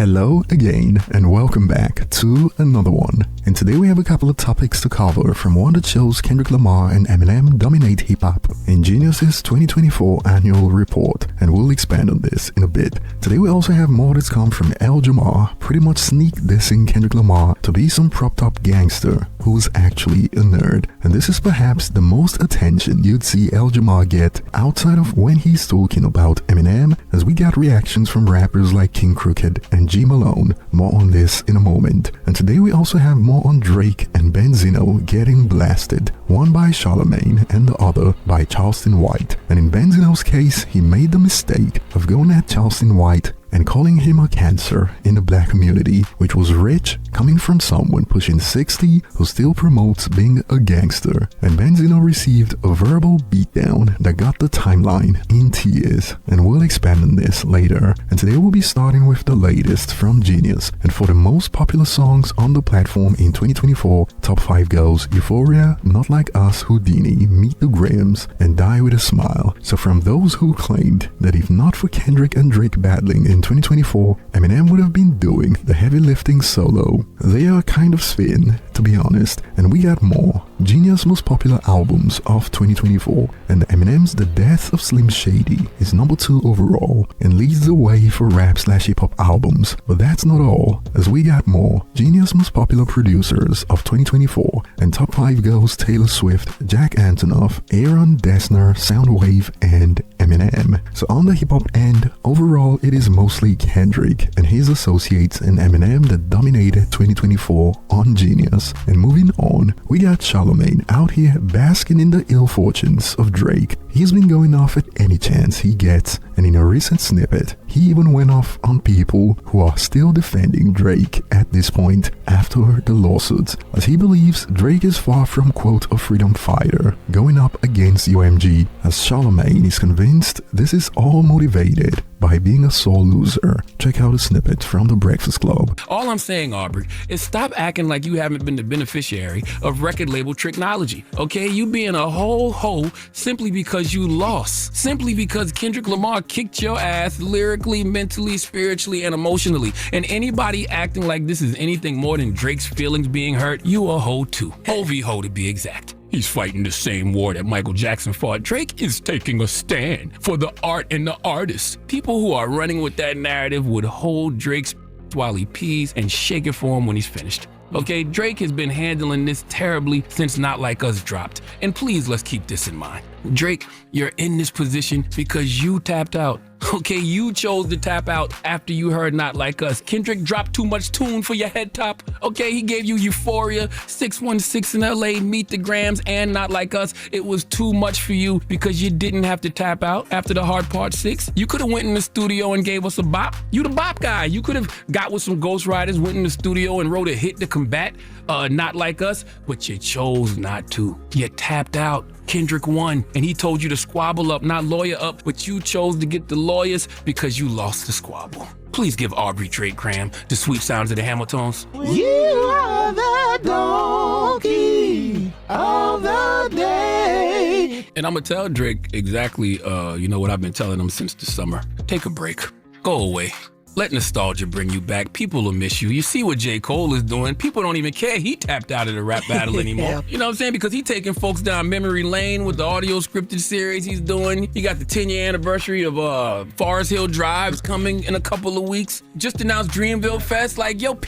Hello again and welcome back to another one. And today we have a couple of topics to cover, from one that shows Kendrick Lamar and Eminem dominate hip-hop in Genius's 2024 annual report, and we'll expand on this in a bit. Today we also have more that's come from Jamar, pretty much sneak dissing Kendrick Lamar to be some propped up gangster who's actually a nerd. And this is perhaps the most attention you'd see Jamar get outside of when he's talking about Eminem, as we got reactions from rappers like King Crooked and G Malone. More on this in a moment. And today we also have more on Drake and Benzino getting blasted, one by Charlamagne and the other by Charleston White. And in Benzino's case, he made the mistake of going at Charleston White and calling him a cancer in the black community, which was rich coming from someone pushing 60 who still promotes being a gangster. And Benzino received a verbal beatdown that got the timeline in tears, and we'll expand on this later. And today we'll be starting with the latest from Genius, and for the most popular songs on the platform in 2024, top 5 goes Euphoria, Not Like Us, Houdini, Meet the Grahams, and Die With A Smile. So from those who claimed that if not for Kendrick and Drake battling in 2024, Eminem would have been doing the heavy lifting solo, they are kind of spin, to be honest. And we got more. Genius' most popular albums of 2024, and Eminem's The Death of Slim Shady is number 2 overall and leads the way for rap/hip-hop albums. But that's not all, as we got more. Genius' most popular producers of 2024, and top 5 goes Taylor Swift, Jack Antonoff, Aaron Dessner, Soundwave, and Eminem. So on the hip-hop end, overall it is mostly Kendrick and his associates and Eminem that dominated 2024 on Genius. And moving on, we got Charlamagne out here basking in the ill fortunes of Drake. He's been going off at any chance he gets, and in a recent snippet, he even went off on people who are still defending Drake at this point after the lawsuits, as he believes Drake is far from, quote, a freedom fighter going up against UMG, as Charlamagne is convinced this is all motivated by being a sore loser. Check out a snippet from The Breakfast Club. All I'm saying, Aubrey, is stop acting like you haven't been the beneficiary of record label technology, okay? You being a whole hoe simply because you lost. Simply because Kendrick Lamar kicked your ass lyrically, mentally, spiritually, and emotionally. And anybody acting like this is anything more than Drake's feelings being hurt, you a hoe too. Hovey hoe to be exact. He's fighting the same war that Michael Jackson fought. Drake is taking a stand for the art and the artist. People who are running with that narrative would hold Drake's while he pees and shake it for him when he's finished. Okay, Drake has been handling this terribly since Not Like Us dropped. And please, let's keep this in mind. Drake, you're in this position because you tapped out. Okay, you chose to tap out after you heard Not Like Us. Kendrick dropped too much tune for your head top. Okay, he gave you Euphoria, 616 in LA, Meet the Grahams, and Not Like Us. It was too much for you because you didn't have to tap out after the Hard Part 6. You could have went in the studio and gave us a bop. You the bop guy. You could have got with some ghostwriters, went in the studio and wrote a hit to combat Not Like Us, but you chose not to. You tapped out. Kendrick won, and he told you to squabble up, not lawyer up, but you chose to get the lawyers because you lost the squabble. Please give Aubrey Drake Cram the sweet sounds of the Hamiltons. You are the donkey of the day. And I'm gonna tell Drake exactly, what I've been telling him since the summer. Take a break. Go away. Let nostalgia bring you back. People will miss you. You see what J. Cole is doing. People don't even care he tapped out of the rap battle anymore. Yeah. You know what I'm saying? Because he's taking folks down memory lane with the audio scripted series he's doing. He got the 10-year anniversary of Forest Hill Drive's coming in a couple of weeks. Just announced Dreamville Fest. Like, yo,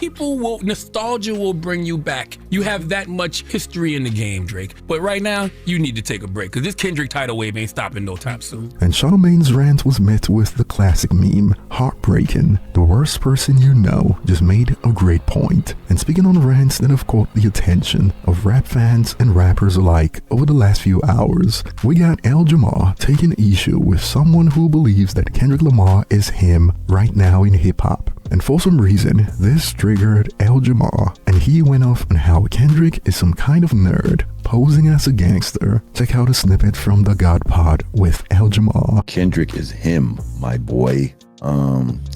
nostalgia will bring you back. You have that much history in the game, Drake. But right now, you need to take a break, because this Kendrick tidal wave ain't stopping no time soon. And Charlamagne's rant was met with the classic meme, heartbreaking. The worst person you know just made a great point. And speaking on rants that have caught the attention of rap fans and rappers alike over the last few hours, we got Jamar taking issue with someone who believes that Kendrick Lamar is him right now in hip-hop. And for some reason, this triggered Jamar, and he went off on how Kendrick is some kind of nerd posing as a gangster. Check out a snippet from the God Pod with Jamar. Kendrick is him, my boy.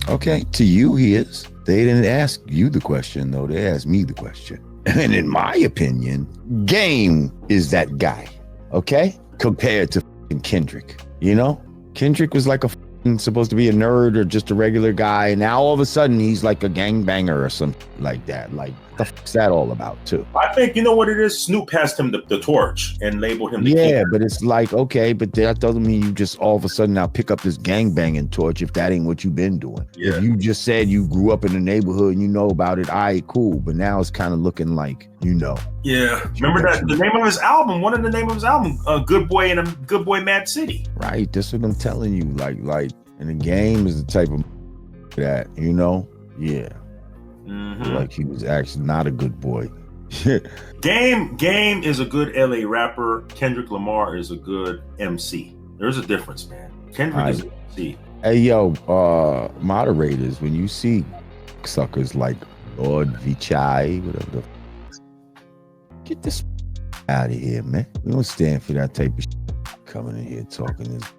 Okay, to you he is. They didn't ask you the question, though. They asked me the question. And in my opinion, Game is that guy, okay? Compared to Kendrick, you know? Kendrick was like a supposed to be a nerd or just a regular guy, and now all of a sudden he's like a gangbanger or something like that. Like, the fuck's that all about too? I think, you know what it is? Snoop passed him the torch and labeled him the king. But it's like, okay, but that doesn't mean you just all of a sudden now pick up this gangbanging torch if that ain't what you've been doing. Yeah. If you just said you grew up in the neighborhood and you know about it, all right, cool. But now it's kind of looking like, you know. Yeah. Remember that the name of his album, one of the name of his album, Good Boy in a Good Boy Mad City. Right. That's what I'm telling you. Like, and the game is the type of that, you know? Yeah. Mm-hmm. Like he was actually not a good boy. Game is a good LA rapper. Kendrick Lamar is a good MC. There's a difference, man. Kendrick is an MC. Hey, yo, moderators, when you see suckers like Lord Vichai, whatever the get this out of here, man. We don't stand for that type of coming in here talking this.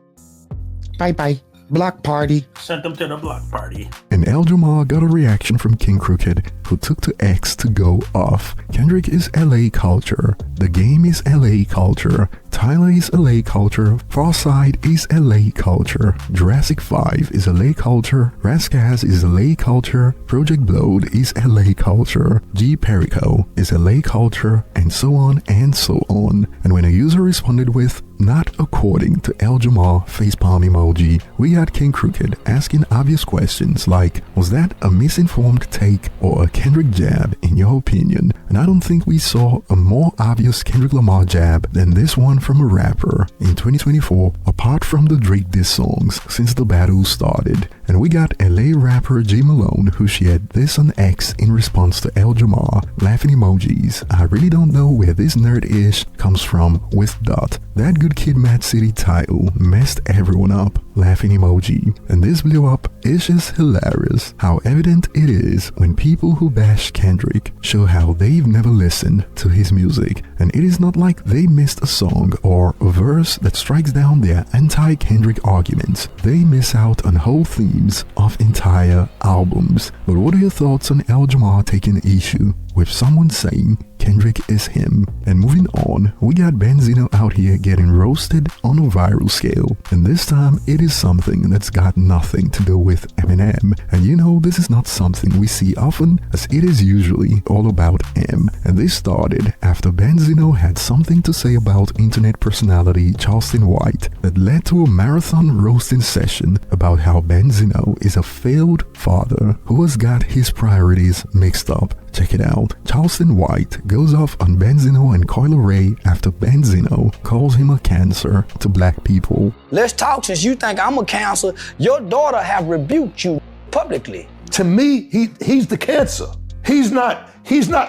Bye. Block party. Sent them to the block party. And Jamar got a reaction from King Crooked, who took to X to go off. Kendrick is LA culture. The game is LA culture. Tyler is LA culture. Farside is LA culture. Jurassic 5 is LA culture. Raskaz is LA culture. Project Blowed is LA culture. G Perico is LA culture, and so on and so on. And when a user responded with "not according to Jamar" facepalm emoji, we got King Crooked asking obvious questions like, was that a misinformed take or a Kendrick jab in your opinion? And I don't think we saw a more obvious Kendrick Lamar jab than this one from a rapper in 2024, apart from the Drake diss songs since the battle started. And we got LA rapper G Malone, who shared this on X in response to Jamar, laughing emojis. I really don't know where this nerd-ish comes from with dot. That Good Kid Mad City title messed everyone up, laughing emoji. And this blew up. It's just hilarious how evident it is when people who bash Kendrick show how they've never listened to his music. And it is not like they missed a song or a verse that strikes down their anti-Kendrick arguments. They miss out on whole themes of entire albums. But what are your thoughts on Jamar taking issue with someone saying Kendrick is him? And moving on, we got Benzino out here getting roasted on a viral scale, and this time it is something that's got nothing to do with Eminem. And you know, this is not something we see often, as it is usually all about M. And this started after Benzino had something to say about internet personality Charleston White that led to a marathon roasting session about how Benzino is a failed father who has got his priorities mixed up. Check it out. Charleston White goes off on Benzino and Coyle Ray after Benzino calls him a cancer to black people. Let's talk. Since you think I'm a cancer, your daughter have rebuked you publicly. To me, he's the cancer. He's not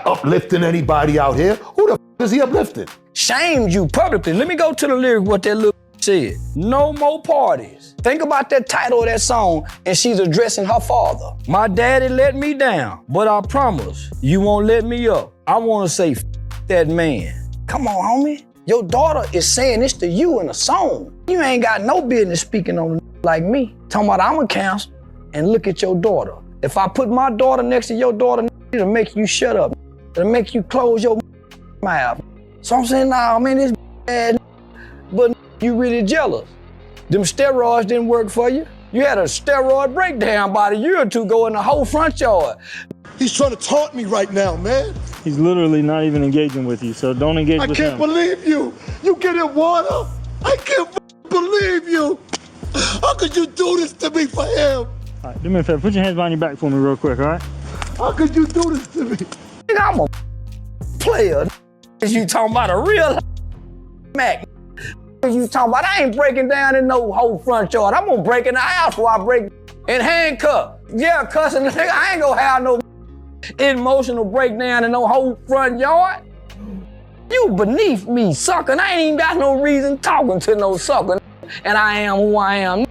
uplifting anybody out here. Who the f is he uplifting? Shamed you publicly. Let me go to the lyric what that little said. No more parties. Think about that title of that song, and she's addressing her father. My daddy let me down, but I promise you won't let me up. I want to say that man. Come on, homie. Your daughter is saying this to you in a song. You ain't got no business speaking on like me. Talking about I'm a cancer, and look at your daughter. If I put my daughter next to your daughter, it'll make you shut up. It'll make you close your mouth. So I'm saying, nah, man, this bad, but you really jealous. Them steroids didn't work for you. You had a steroid breakdown about a year or two ago in the whole front yard. He's trying to taunt me right now, man. He's literally not even engaging with you, so don't engage with him. I can't believe you. You get in water. I can't believe you. How could you do this to me for him? All right, do me a favor. Put your hands behind your back for me real quick, all right? How could you do this to me? I'm a player. You talking about a real Mac. You talking about, I ain't breaking down in no whole front yard. I'm gonna break in the house while I break in handcuff. Yeah, cussing the nigga. I ain't gonna have no emotional breakdown in no whole front yard. You beneath me, sucker. I ain't even got no reason talking to no sucker. And I am who I am.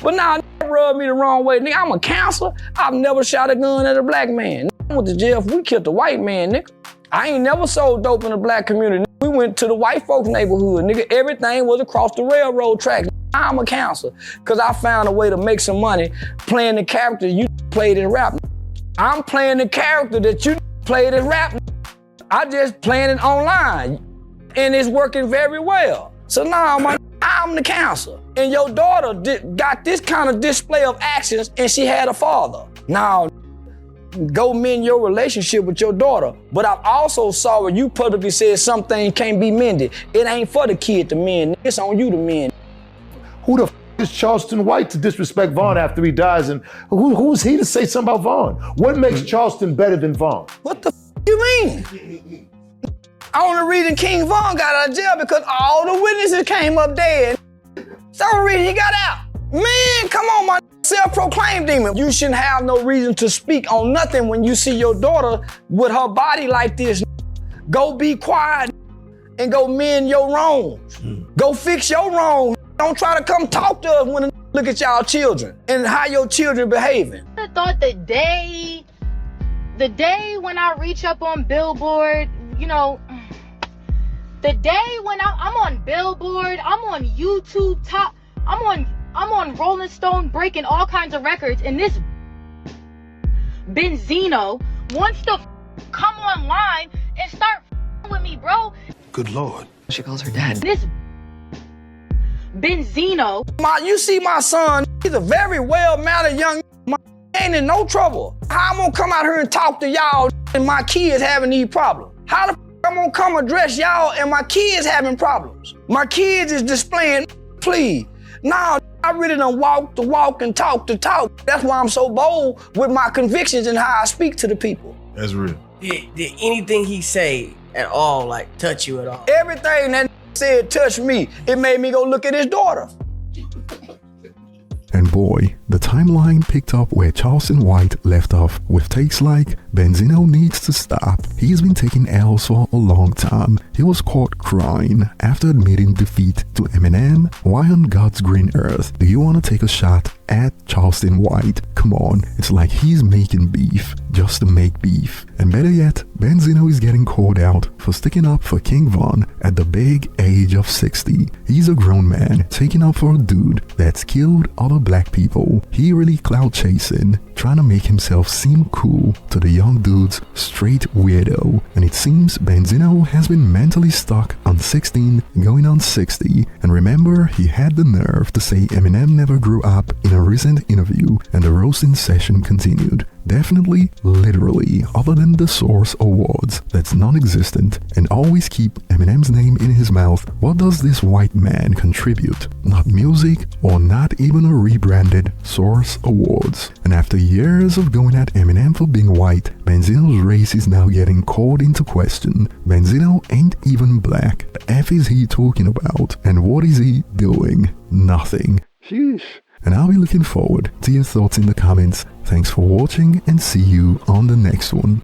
But now, rub me the wrong way. Nigga, I'm a counselor. I've never shot a gun at a black man. I went to jail if we killed a white man, nigga. I ain't never sold dope in the black community. We went to the white folks' neighborhood, nigga. Everything was across the railroad tracks. I'm a counselor, because I found a way to make some money playing the character you played in rap. I'm playing the character that you played in rap. I just playing it online, and it's working very well. So now, I'm I'm the counselor. And your daughter got this kind of display of actions and she had a father. Now, go mend your relationship with your daughter. But I've also saw where you publicly said something can't be mended. It ain't for the kid to mend. It's on you to mend. Who the f is Charleston White to disrespect Vaughn after he dies? And who is he to say something about Vaughn? What makes Charleston better than Vaughn? What the f you mean? Only reason King Vaughn got out of jail because all the witnesses came up dead. That's the only reason he got out. Man, come on, my self-proclaimed demon. You shouldn't have no reason to speak on nothing when you see your daughter with her body like this. Go be quiet and go mend your wrongs. Go fix your wrongs. Don't try to come talk to us when a look at y'all children and how your children behaving. I thought the day when I reach up on Billboard, you know, the day when I'm on Billboard, I'm on YouTube top, I'm on Rolling Stone breaking all kinds of records, and this Benzino wants to come online and start with me, bro. Good Lord. She calls her dad. This Benzino. You see my son, he's a very well-mannered young man, ain't in no trouble. How I'm gonna come out here and talk to y'all and my kids having these problems? How the I'm gonna come address y'all and my kids having problems? My kids is displaying, please. Now, I really done walk the walk and talk the talk. That's why I'm so bold with my convictions and how I speak to the people. That's real. Did anything he say at all, like, touch you at all? Everything that said touch me, it made me go look at his daughter. And boy, the timeline picked up where Charleston White left off with takes like, Benzino needs to stop. He's been taking L's for a long time. He was caught crying after admitting defeat to Eminem. Why on God's green earth do you want to take a shot at Charleston White? Come on, it's like he's making beef just to make beef. And better yet, Benzino is getting called out for sticking up for King Von at the big age of 60. He's a grown man taking up for a dude that's killed other black people. He really clout chasing, trying to make himself seem cool to the young dude's straight weirdo. And it seems Benzino has been mentally stuck on 16 going on 60. And remember, he had the nerve to say Eminem never grew up in a recent interview, and the roasting session continued. Definitely, literally, other than the Source Awards, that's non-existent, and always keep Eminem's name in his mouth. What does this white man contribute? Not music, or not even a rebranded Source Awards. And after years of going at Eminem for being white, Benzino's race is now getting called into question. Benzino ain't even black. The F is he talking about? And what is he doing? Nothing. Sheesh. And I'll be looking forward to your thoughts in the comments. Thanks for watching and see you on the next one.